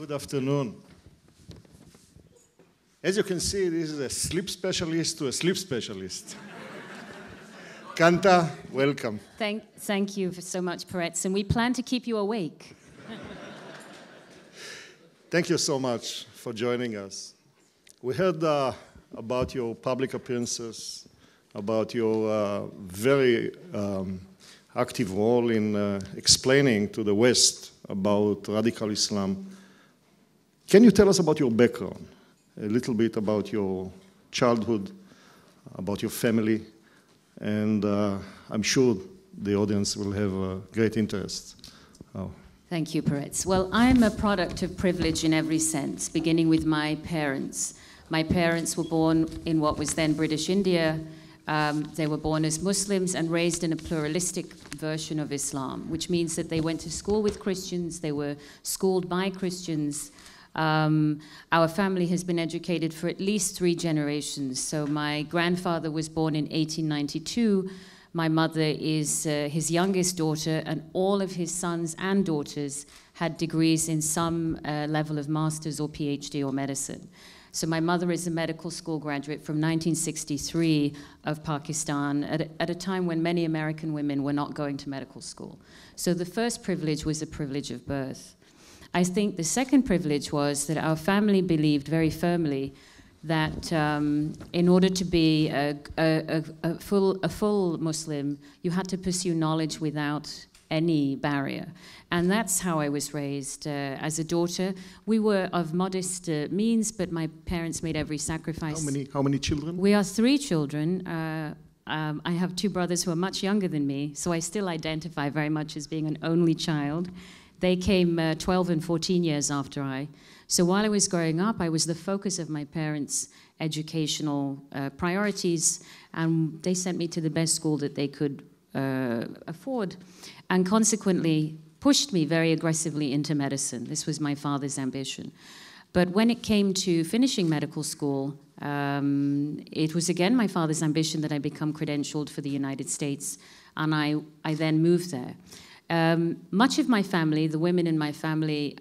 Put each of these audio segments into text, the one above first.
Good afternoon. As you can see, this is a sleep specialist to a sleep specialist. Qanta, welcome. Thank you so much, Peretz, and we plan to keep you awake. Thank you so much for joining us. We heard about your public appearances, about your very active role in explaining to the West about radical Islam. Can you tell us about your background, a little bit about your childhood, about your family, and I'm sure the audience will have great interest. Thank you, Peretz. Well, I'm a product of privilege in every sense, beginning with my parents. My parents were born in what was then British India. They were born as Muslims and raised in a pluralistic version of Islam, which means that they went to school with Christians, they were schooled by Christians. Our family has been educated for at least 3 generations. So my grandfather was born in 1892. My mother is his youngest daughter, and all of his sons and daughters had degrees in some level of master's or PhD or medicine. So my mother is a medical school graduate from 1963 of Pakistan at a time when many American women were not going to medical school. So the first privilege was a privilege of birth. I think the second privilege was that our family believed very firmly that in order to be a full Muslim, you had to pursue knowledge without any barrier. And that's how I was raised as a daughter. We were of modest means, but my parents made every sacrifice. How many children? We are 3 children. I have 2 brothers who are much younger than me, so I still identify very much as being an only child. They came 12 and 14 years after I. So while I was growing up, I was the focus of my parents' educational priorities, and they sent me to the best school that they could afford, and consequently pushed me very aggressively into medicine. This was my father's ambition. But when it came to finishing medical school, it was again my father's ambition that I become credentialed for the United States, and I then moved there. Much of my family, the women in my family,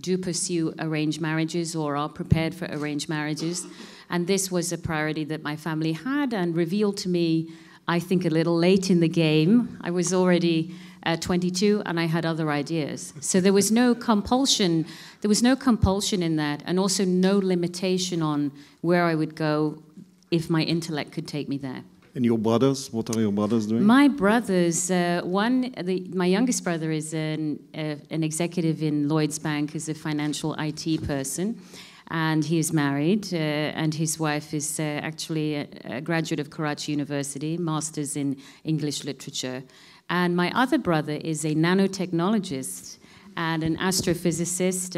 do pursue arranged marriages or are prepared for arranged marriages. And this was a priority that my family had and revealed to me, I think, a little late in the game. I was already 22 and I had other ideas. So there was no compulsion. There was no compulsion in that, and also no limitation on where I would go if my intellect could take me there. And your brothers? What are your brothers doing? My brothers, my youngest brother is an executive in Lloyd's Bank as a financial IT person, and he is married, and his wife is actually a graduate of Karachi University, master's in English literature. And my other brother is a nanotechnologist and an astrophysicist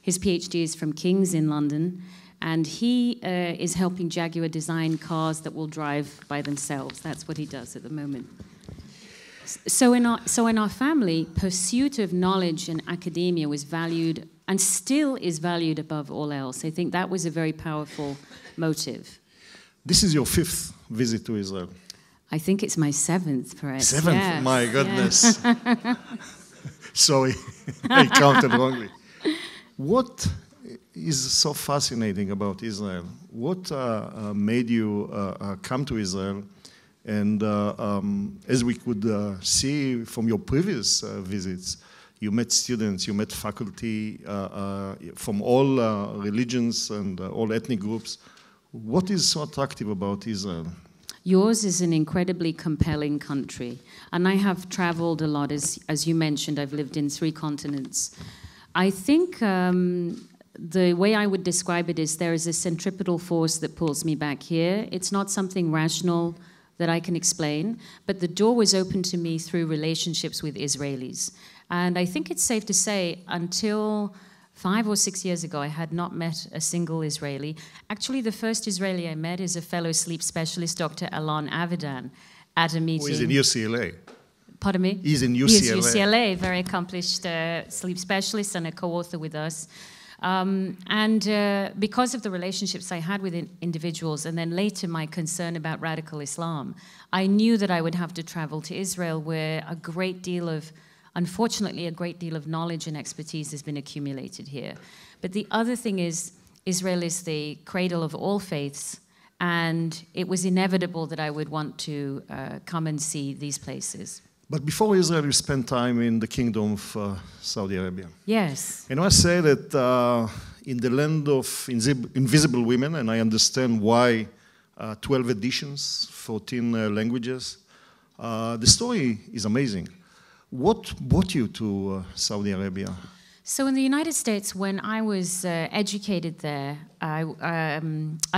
his PhD is from King's in London. And he is helping Jaguar design cars that will drive by themselves. That's what he does at the moment. So in our family, pursuit of knowledge and academia was valued and still is valued above all else. I think that was a very powerful motive. This is your 5th visit to Israel. I think it's my 7th, perhaps. 7th? Yes. My goodness. Yeah. Sorry, I counted wrongly. What is so fascinating about Israel? What made you come to Israel? And as we could see from your previous visits, you met students, you met faculty from all religions and all ethnic groups. What is so attractive about Israel? Yours is an incredibly compelling country. And I have traveled a lot, as you mentioned. I've lived in 3 continents. I think the way I would describe it is there is a centripetal force that pulls me back here. It's not something rational that I can explain, but the door was opened to me through relationships with Israelis. And I think it's safe to say until 5 or 6 years ago, I had not met a single Israeli. Actually, the first Israeli I met is a fellow sleep specialist, Dr. Alon Avidan, at a meeting. Who is in UCLA. Pardon me? He's in UCLA. He's UCLA, very accomplished sleep specialist and a co-author with us. Because of the relationships I had with individuals, and then later my concern about radical Islam, I knew that I would have to travel to Israel, where a great deal of Unfortunately, a great deal of knowledge and expertise has been accumulated here. But the other thing is, Israel is the cradle of all faiths, and it was inevitable that I would want to come and see these places. But before Israel, you spent time in the Kingdom of Saudi Arabia. Yes. And I must say that in the land of invisible women, and I understand why 12 editions, 14 languages, the story is amazing. What brought you to Saudi Arabia? So in the United States, when I was educated there, I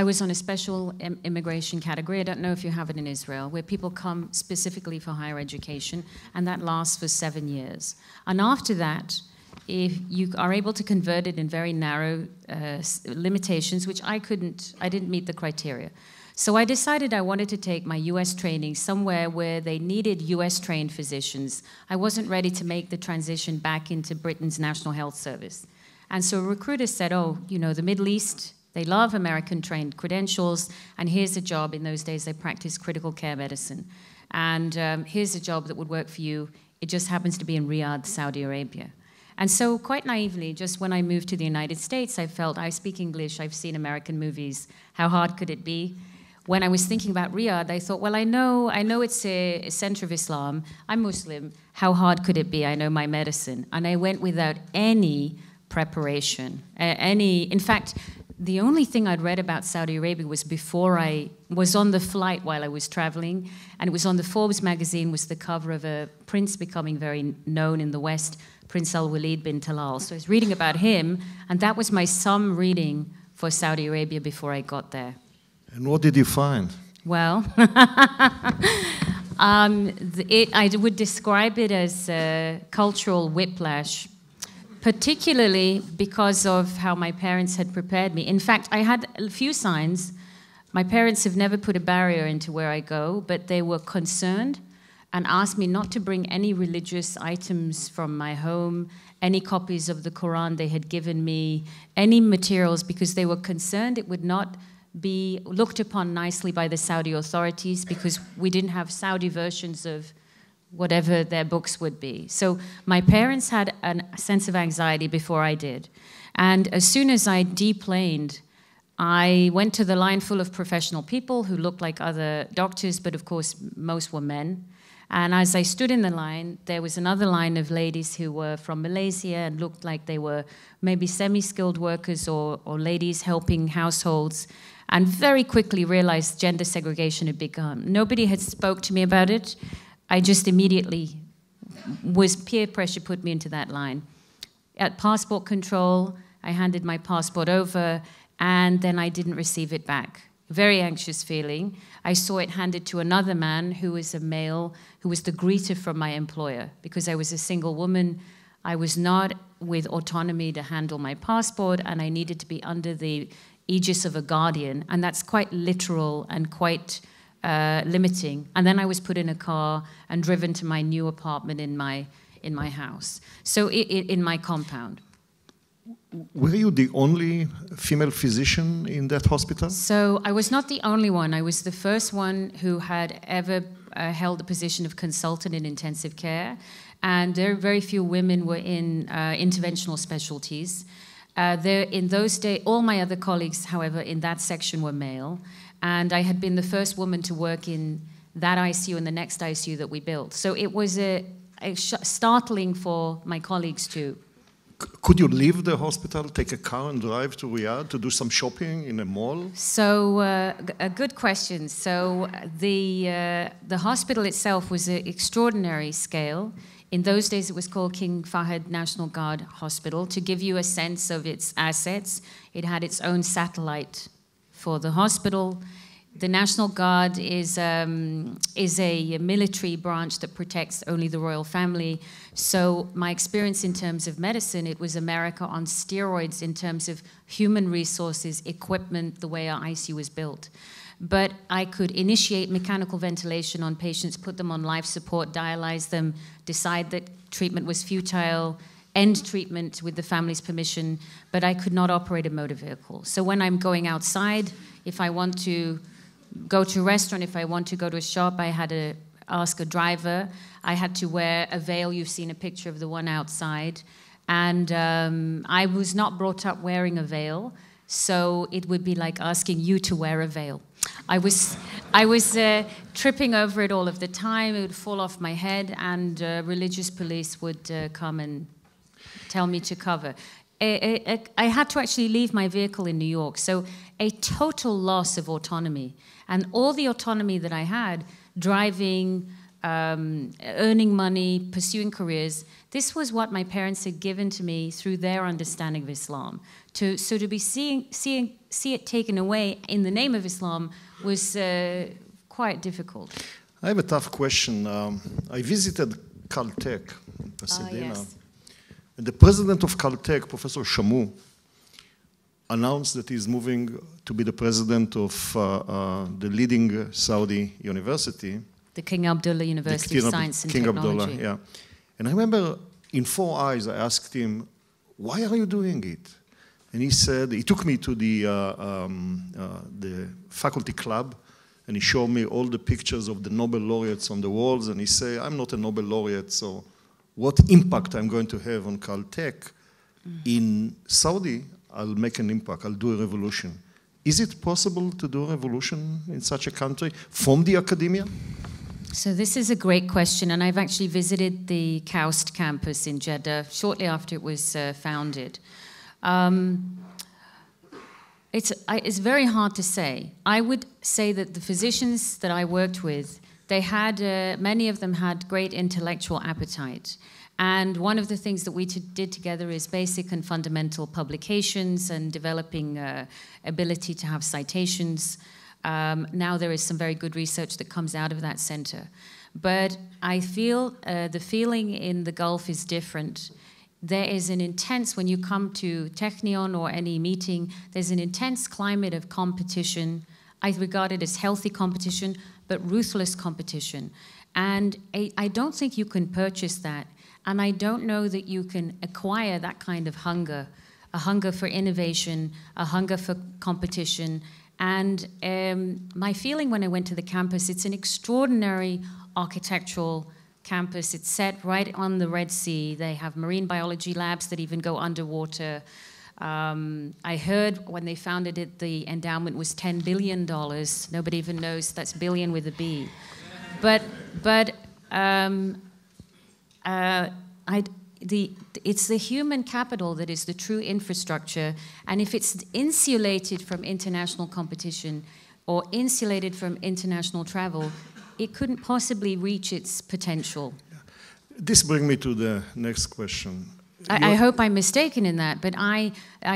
was on a special immigration category. I don't know if you have it in Israel, where people come specifically for higher education, and that lasts for 7 years. And after that, if you are able to convert it in very narrow limitations, which I didn't meet the criteria. So I decided I wanted to take my US training somewhere where they needed US trained physicians. I wasn't ready to make the transition back into Britain's National Health Service. And so a recruiter said, oh, you know, the Middle East, they love American trained credentials, and here's a job. In those days, they practiced critical care medicine. And here's a job that would work for you. It just happens to be in Riyadh, Saudi Arabia. And so quite naively, just when I moved to the United States, I felt, I speak English, I've seen American movies, how hard could it be? When I was thinking about Riyadh, I thought, well, I know it's a center of Islam. I'm Muslim. How hard could it be? I know my medicine. And I went without any preparation. In fact, the only thing I'd read about Saudi Arabia was before I was on the flight while I was traveling, and it was on the Forbes magazine, was the cover of a prince becoming very known in the West, Prince Al-Walid bin Talal. So I was reading about him, and that was my sum reading for Saudi Arabia before I got there. And what did you find? Well, I would describe it as cultural whiplash, particularly because of how my parents had prepared me. In fact, I had a few signs. My parents have never put a barrier into where I go, but they were concerned and asked me not to bring any religious items from my home, any copies of the Quran they had given me, any materials, because they were concerned it would not be looked upon nicely by the Saudi authorities because we didn't have Saudi versions of whatever their books would be. So my parents had a sense of anxiety before I did. And as soon as I deplaned, I went to the line full of professional people who looked like other doctors, but of course most were men. And as I stood in the line, there was another line of ladies who were from Malaysia and looked like they were maybe semi-skilled workers or ladies helping households, and very quickly realized gender segregation had begun. Nobody had spoke to me about it. I just immediately peer pressure put me into that line. At passport control, I handed my passport over, and then I didn't receive it back. Very anxious feeling. I saw it handed to another man who was a male, who was the greeter from my employer. Because I was a single woman, I was not with autonomy to handle my passport, and I needed to be under the aegis of a guardian, and that's quite literal and quite limiting. And then I was put in a car and driven to my new apartment in my house, so in my compound. Were you the only female physician in that hospital? So I was not the only one. I was the first one who had ever held the position of consultant in intensive care, and there are very few women were in interventional specialties. In those days, all my other colleagues, however, in that section were male, and I had been the first woman to work in that ICU and the next ICU that we built. So it was startling for my colleagues too. Could you leave the hospital, take a car and drive to Riyadh to do some shopping in a mall? So a good question. So the hospital itself was an extraordinary scale. In those days, it was called King Fahd National Guard Hospital. To give you a sense of its assets, it had its own satellite for the hospital. The National Guard is a military branch that protects only the royal family. So my experience in terms of medicine, it was America on steroids in terms of human resources, equipment, the way our ICU was built. But I could initiate mechanical ventilation on patients, put them on life support, dialyze them, decide that treatment was futile, end treatment with the family's permission, but I could not operate a motor vehicle. So when I'm going outside, if I want to go to a restaurant, if I want to go to a shop, I had ask a driver. I had to wear a veil. You've seen a picture of the one outside. And I was not brought up wearing a veil, so it would be like asking you to wear a veil. I was tripping over it all of the time. It would fall off my head, and religious police would come and tell me to cover. I had to actually leave my vehicle in New York, so a total loss of autonomy. And all the autonomy that I had, driving, earning money, pursuing careers, this was what my parents had given to me through their understanding of Islam. So to be see it taken away in the name of Islam was quite difficult. I have a tough question. I visited Caltech in Pasadena. Yes. And the president of Caltech, Professor Shamu, announced that he's moving to be the president of the leading Saudi university. The King Abdullah University of Science and Technology. Abdullah, yeah. And I remember in 4 eyes I asked him, why are you doing it? And he said, he took me to the faculty club, and he showed me all the pictures of the Nobel laureates on the walls, and he said, I'm not a Nobel laureate, so what impact I'm going to have on Caltech in Saudi, I'll make an impact, I'll do a revolution. Is it possible to do a revolution in such a country from the academia? So this is a great question, and I've actually visited the KAUST campus in Jeddah shortly after it was founded. It's very hard to say. I would say that the physicians that I worked with, they had, many of them had great intellectual appetite. And one of the things that we did together is basic and fundamental publications and developing ability to have citations. Now there is some very good research that comes out of that center. But I feel the feeling in the Gulf is different. There is an intense, when you come to Technion or any meeting, there's an intense climate of competition. I regard it as healthy competition, but ruthless competition. And I don't think you can purchase that. And I don't know that you can acquire that kind of hunger, a hunger for innovation, a hunger for competition. And my feeling when I went to the campus, it's an extraordinary architectural campus. It's set right on the Red Sea. They have marine biology labs that even go underwater. I heard when they founded it, the endowment was $10 billion. Nobody even knows that's billion with a B. It's the human capital that is the true infrastructure, and if it's insulated from international competition or insulated from international travel, it couldn't possibly reach its potential. This brings me to the next question. I hope I'm mistaken in that, but I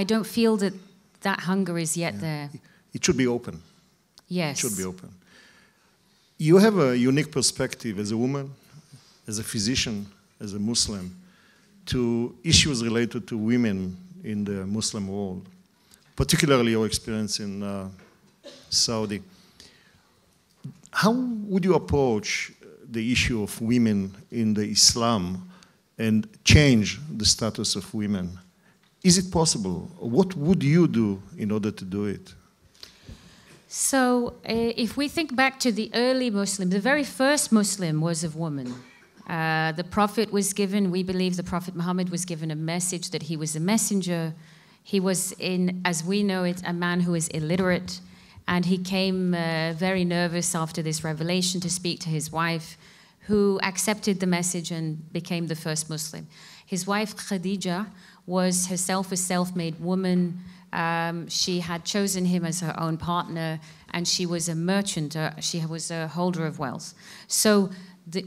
don't feel that that hunger is yet there. It should be open. Yes. It should be open. You have a unique perspective as a woman, as a physician, as a Muslim, to issues related to women in the Muslim world, particularly your experience in Saudi. How would you approach the issue of women in the Islam and change the status of women? Is it possible? What would you do in order to do it? So if we think back to the early Muslim, the very first Muslim was a woman. The Prophet was given, we believe the Prophet Muhammad was given a message that he was a messenger. He was, as we know it, a man who is illiterate, and he came very nervous after this revelation to speak to his wife, who accepted the message and became the first Muslim. His wife, Khadija, was herself a self-made woman. She had chosen him as her own partner, and she was a merchant. She was a holder of wealth. So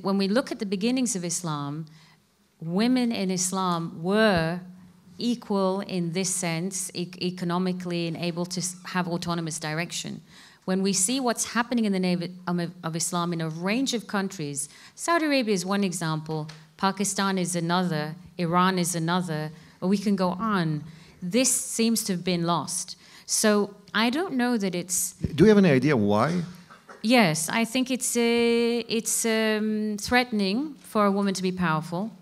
when we look at the beginnings of Islam, women in Islam were equal in this sense, economically, and able to have autonomous direction. When we see what's happening in the name of Islam in a range of countries, Saudi Arabia is one example, Pakistan is another, Iran is another, or we can go on. This seems to have been lost. So I don't know that it's... Do you have any idea why? Yes, I think it's threatening for a woman to be powerful.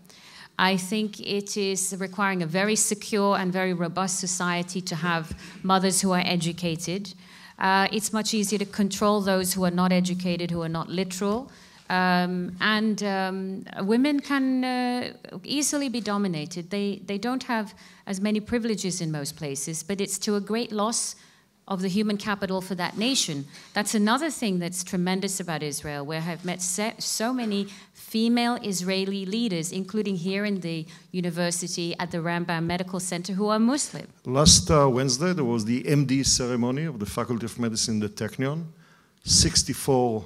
I think it is requiring a very secure and very robust society to have mothers who are educated. It's much easier to control those who are not educated, who are not literal, Women can easily be dominated. They don't have as many privileges in most places, but it's to a great loss of the human capital for that nation. That's another thing that's tremendous about Israel, where I've met so many female Israeli leaders, including here in the university at the Rambam Medical Center, who are Muslim. Last Wednesday, there was the MD ceremony of the Faculty of Medicine, the Technion. 64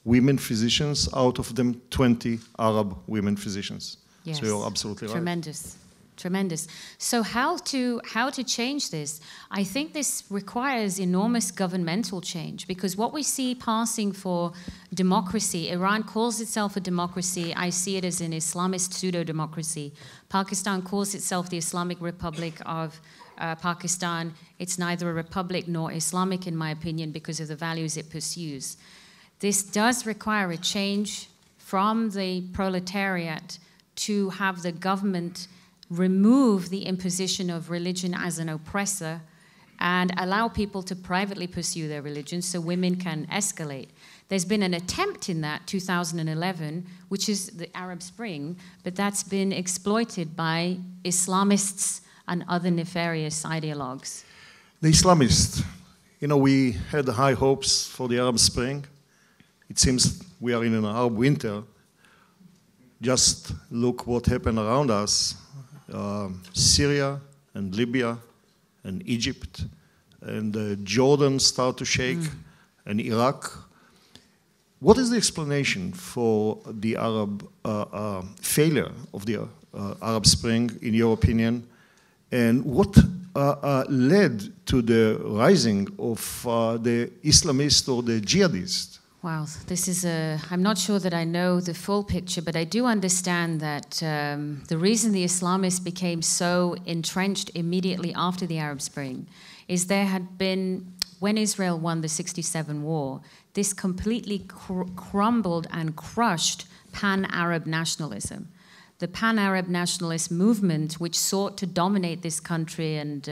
women physicians, out of them 20 Arab women physicians. Yes. So you're absolutely right. Tremendous. Tremendous. So how to change this? I think this requires enormous governmental change, because what we see passing for democracy, Iran calls itself a democracy. I see it as an Islamist pseudo-democracy. Pakistan calls itself the Islamic Republic of Pakistan. It's neither a republic nor Islamic, in my opinion, because of the values it pursues. This does require a change from the proletariat to have the government remove the imposition of religion as an oppressor and allow people to privately pursue their religion so women can escalate. There's been an attempt in that, 2011, which is the Arab Spring, but that's been exploited by Islamists and other nefarious ideologues. The Islamists, we had high hopes for the Arab Spring. It seems we are in an Arab winter. Just look what happened around us. Syria and Libya and Egypt and Jordan start to shake and Iraq. What is the explanation for the Arab failure of the Arab Spring, in your opinion? And what led to the rising of the Islamists or the jihadists? Wow, this is I'm not sure that I know the full picture, but I do understand that the reason the Islamists became so entrenched immediately after the Arab Spring is there had been, when Israel won the '67 war, this completely crumbled and crushed pan-Arab nationalism. The pan-Arab nationalist movement, which sought to dominate this country and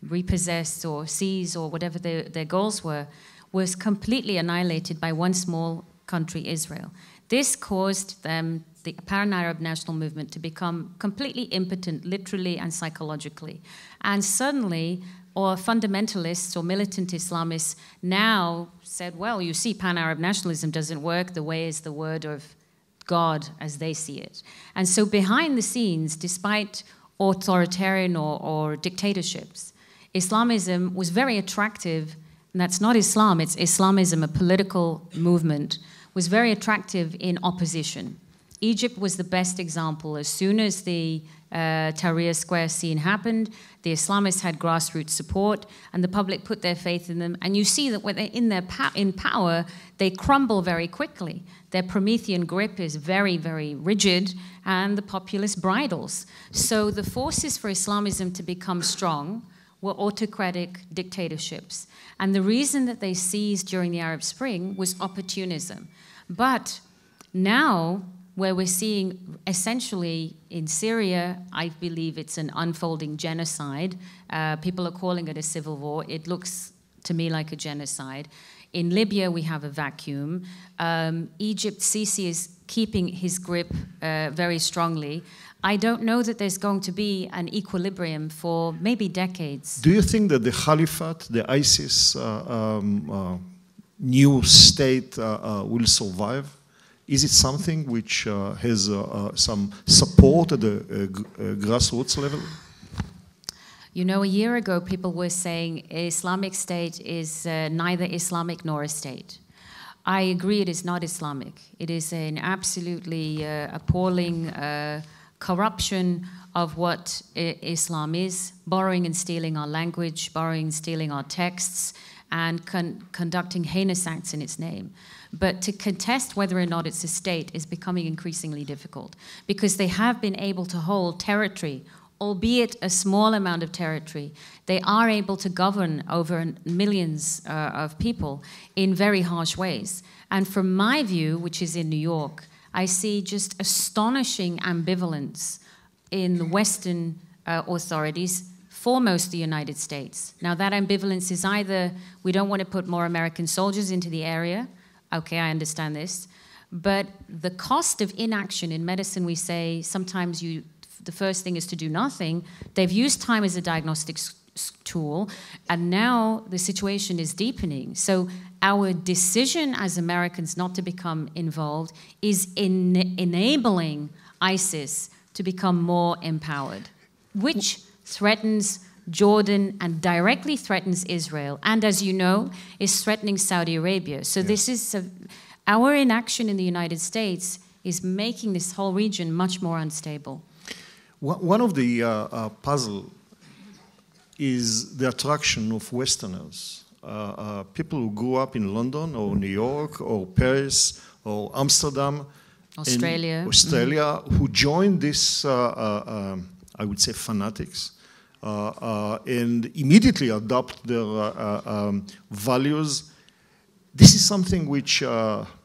repossess or seize or whatever their goals were, was completely annihilated by one small country, Israel. This caused them, the pan-Arab national movement, to become completely impotent, literally and psychologically. And suddenly, or fundamentalists or militant Islamists now said, well, you see, pan-Arab nationalism doesn't work. The way is the word of God as they see it. And so behind the scenes, despite authoritarian or dictatorships, Islamism was very attractive. And that's not Islam, it's Islamism, a political movement, was very attractive in opposition. Egypt was the best example. As soon as the Tahrir Square scene happened, the Islamists had grassroots support, and the public put their faith in them. And you see that when they're in power, they crumble very quickly. Their Promethean grip is very, very rigid, and the populace bridles. So the forces for Islamism to become strong were autocratic dictatorships. And the reason that they seized during the Arab Spring was opportunism. But now, where we're seeing essentially in Syria, I believe it's an unfolding genocide. People are calling it a civil war. It looks to me like a genocide. In Libya, we have a vacuum. Egypt, Sisi is keeping his grip very strongly. I don't know that there's going to be an equilibrium for maybe decades. Do you think that the Caliphate, the ISIS new state will survive? Is it something which has some support at the grassroots level? You know, a year ago, people were saying Islamic State is neither Islamic nor a state. I agree it is not Islamic. It is an absolutely appalling corruption of what Islam is, borrowing and stealing our language, borrowing and stealing our texts, and conducting heinous acts in its name. But to contest whether or not it's a state is becoming increasingly difficult, because they have been able to hold territory, albeit a small amount of territory. They are able to govern over millions of people in very harsh ways. And from my view, which is in New York, I see just astonishing ambivalence in the Western authorities, foremost the United States. Now, that ambivalence is either we don't want to put more American soldiers into the area. Okay, I understand this. But the cost of inaction in medicine, we say sometimes the first thing is to do nothing. They've used time as a diagnostic tool, and now the situation is deepening. So our decision as Americans not to become involved is enabling ISIS to become more empowered, which threatens Jordan and directly threatens Israel, and as you know, is threatening Saudi Arabia. So this is our inaction in the United States is making this whole region much more unstable. One of the puzzle is the attraction of Westerners, people who grew up in London or New York or Paris or Amsterdam, Australia, who joined this, I would say, fanatics, and immediately adopt their values. This is something which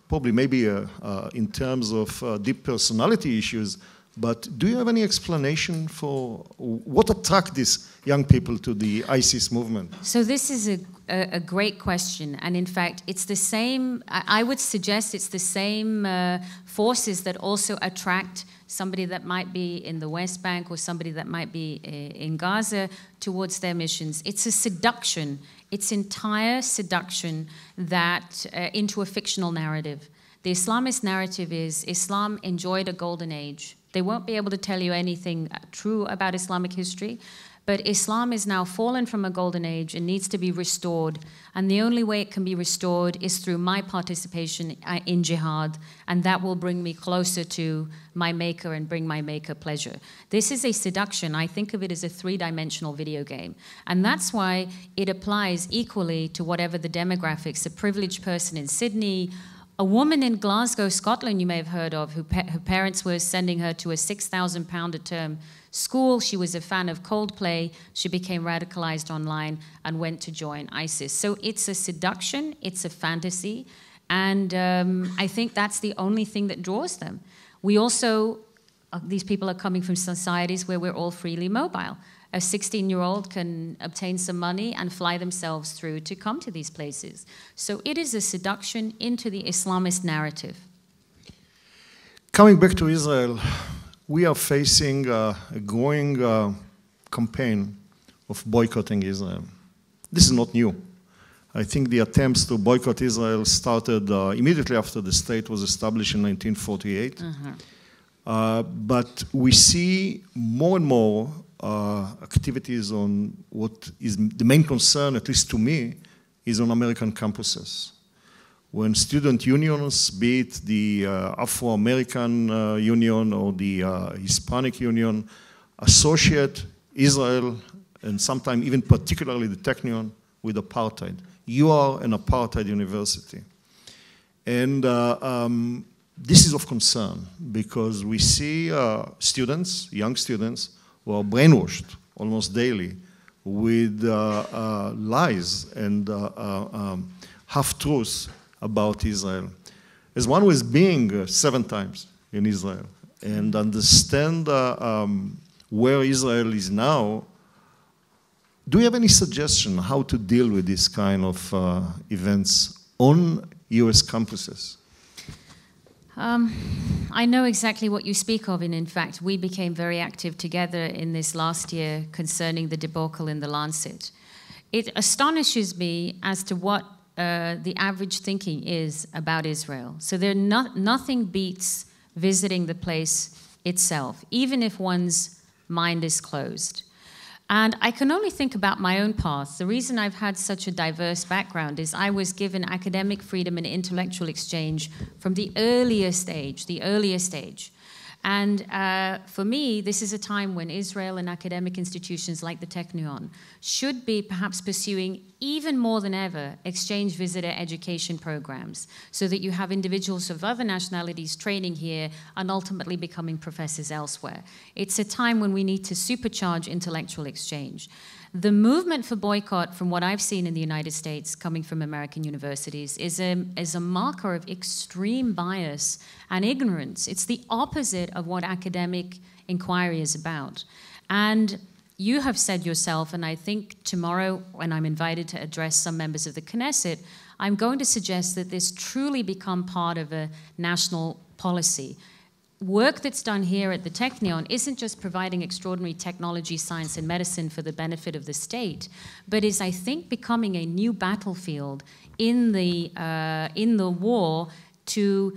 probably maybe in terms of deep personality issues, but do you have any explanation for what attracts these young people to the ISIS movement? So this is a great question. And in fact, it's the same, I would suggest it's the same forces that also attract somebody that might be in the West Bank or somebody that might be in Gaza towards their missions. It's a seduction. It's entire seduction that into a fictional narrative. The Islamist narrative is Islam enjoyed a golden age. They won't be able to tell you anything true about Islamic history, but Islam is now fallen from a golden age and needs to be restored. And the only way it can be restored is through my participation in jihad, and that will bring me closer to my maker and bring my maker pleasure. This is a seduction. I think of it as a three-dimensional video game. And that's why it applies equally to whatever the demographics, a privileged person in Sydney, a woman in Glasgow, Scotland, you may have heard of, her parents were sending her to a £6,000 a term school. She was a fan of Coldplay. She became radicalized online and went to join ISIS. So it's a seduction, it's a fantasy, and I think that's the only thing that draws them. We also, these people are coming from societies where we're all freely mobile. A 16-year-old can obtain some money and fly themselves through to come to these places. So it is a seduction into the Islamist narrative. Coming back to Israel, we are facing a growing campaign of boycotting Israel. This is not new. I think the attempts to boycott Israel started immediately after the state was established in 1948. But we see more and more activities on what is the main concern, at least to me, is on American campuses. When student unions, be it the Afro-American Union or the Hispanic Union, associate Israel, and sometimes even particularly the Technion, with apartheid. You are an apartheid university. And this is of concern because we see students, young students, who are brainwashed almost daily with lies and half-truths about Israel. As one who is being 7 times in Israel and understand where Israel is now, do you have any suggestion how to deal with this kind of events on US campuses? I know exactly what you speak of, and in fact, we became very active together in this last year concerning the debacle in the Lancet. It astonishes me as to what the average thinking is about Israel. So nothing beats visiting the place itself, even if one's mind is closed. And I can only think about my own path. The reason I've had such a diverse background is I was given academic freedom and intellectual exchange from the earliest age. And for me, this is a time when Israel and academic institutions like the Technion should be perhaps pursuing even more than ever exchange visitor education programs so that you have individuals of other nationalities training here and ultimately becoming professors elsewhere. It's a time when we need to supercharge intellectual exchange. The movement for boycott, from what I've seen in the United States coming from American universities, is a marker of extreme bias and ignorance. It's the opposite of what academic inquiry is about. And you have said yourself, and I think tomorrow when I'm invited to address some members of the Knesset, I'm going to suggest that this truly become part of a national policy. Work that's done here at the Technion isn't just providing extraordinary technology, science, and medicine for the benefit of the state, but is, I think, becoming a new battlefield in the war to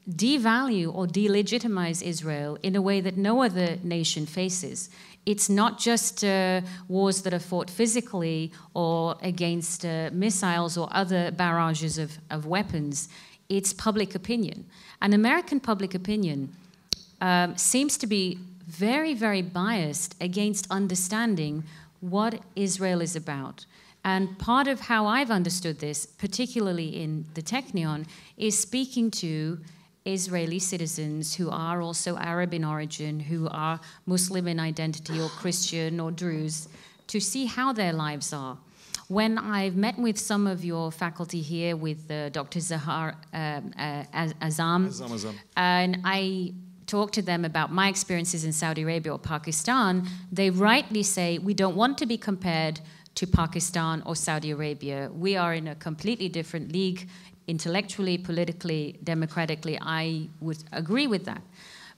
devalue or delegitimize Israel in a way that no other nation faces. It's not just wars that are fought physically or against missiles or other barrages of weapons. It's public opinion. And American public opinion seems to be very, very biased against understanding what Israel is about. And part of how I've understood this, particularly in the Technion, is speaking to Israeli citizens who are also Arab in origin, who are Muslim in identity or Christian or Druze, to see how their lives are. When I've met with some of your faculty here, with Dr. Zahar Azam, and I talk to them about my experiences in Saudi Arabia or Pakistan, they rightly say we don't want to be compared to Pakistan or Saudi Arabia. We are in a completely different league, intellectually, politically, democratically. I would agree with that.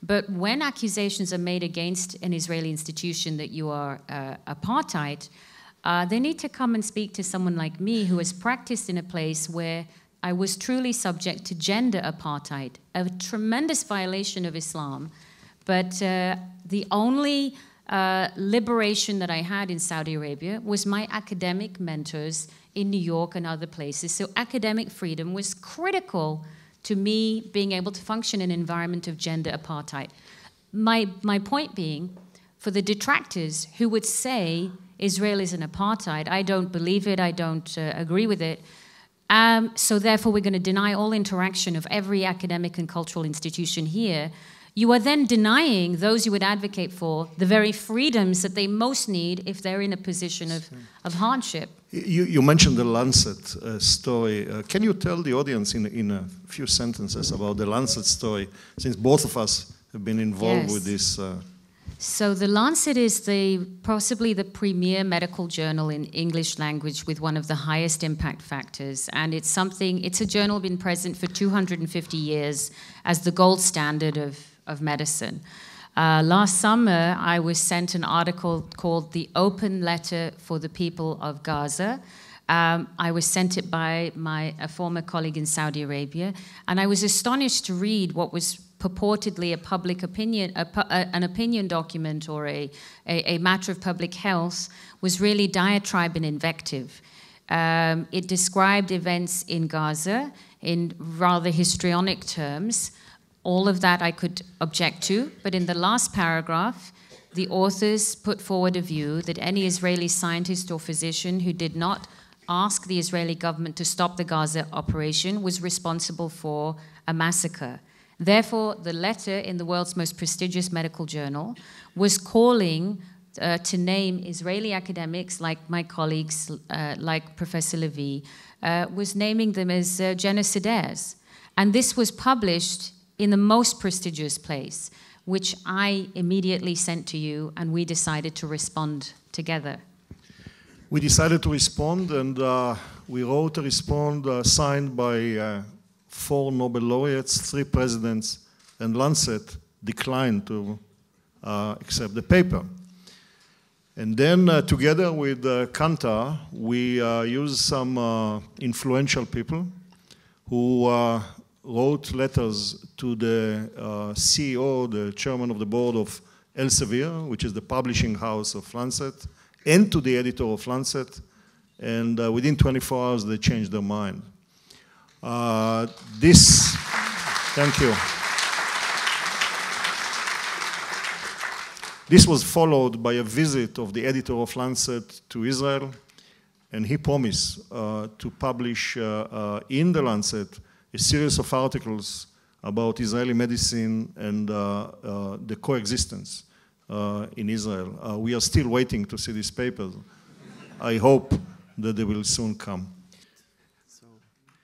But when accusations are made against an Israeli institution that you are apartheid, they need to come and speak to someone like me who has practiced in a place where I was truly subject to gender apartheid, a tremendous violation of Islam. But the only liberation that I had in Saudi Arabia was my academic mentors in New York and other places. So academic freedom was critical to me being able to function in an environment of gender apartheid. My point being, for the detractors who would say Israel is an apartheid, I don't believe it, I don't agree with it, so therefore we're going to deny all interaction of every academic and cultural institution here. You are then denying those you would advocate for the very freedoms that they most need if they're in a position of hardship. You mentioned the Lancet story. Can you tell the audience in a few sentences about the Lancet story, since both of us have been involved with this? So the Lancet is possibly the premier medical journal in English language with one of the highest impact factors. And it's a journal been present for 250 years as the gold standard of medicine. Last summer, I was sent an article called The Open Letter for the People of Gaza. I was sent it by a former colleague in Saudi Arabia, and I was astonished to read what was purportedly a public opinion, an opinion document or a matter of public health, was really diatribe and invective. It described events in Gaza in rather histrionic terms. All of that I could object to, but in the last paragraph, the authors put forward a view that any Israeli scientist or physician who did not ask the Israeli government to stop the Gaza operation was responsible for a massacre. Therefore, the letter in the world's most prestigious medical journal was calling to name Israeli academics, like my colleagues, like Professor Lavie, was naming them as genocidaires. And this was published in the most prestigious place, which I immediately sent to you, and we decided to respond together. We decided to respond, and we wrote a response signed by 4 Nobel laureates, 3 presidents, and Lancet declined to accept the paper. And then together with Qanta, we used some influential people who wrote letters to the CEO, the chairman of the board of Elsevier, which is the publishing house of Lancet, and to the editor of Lancet, and within 24 hours they changed their mind. Thank you. This was followed by a visit of the editor of Lancet to Israel, and he promised to publish in the Lancet a series of articles about Israeli medicine and the coexistence in Israel. We are still waiting to see these papers. I hope that they will soon come.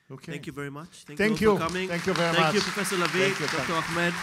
Okay. Thank you very much. Thank you for coming. Thank you very much. Thank you, Professor Lavie, Dr. Ahmed.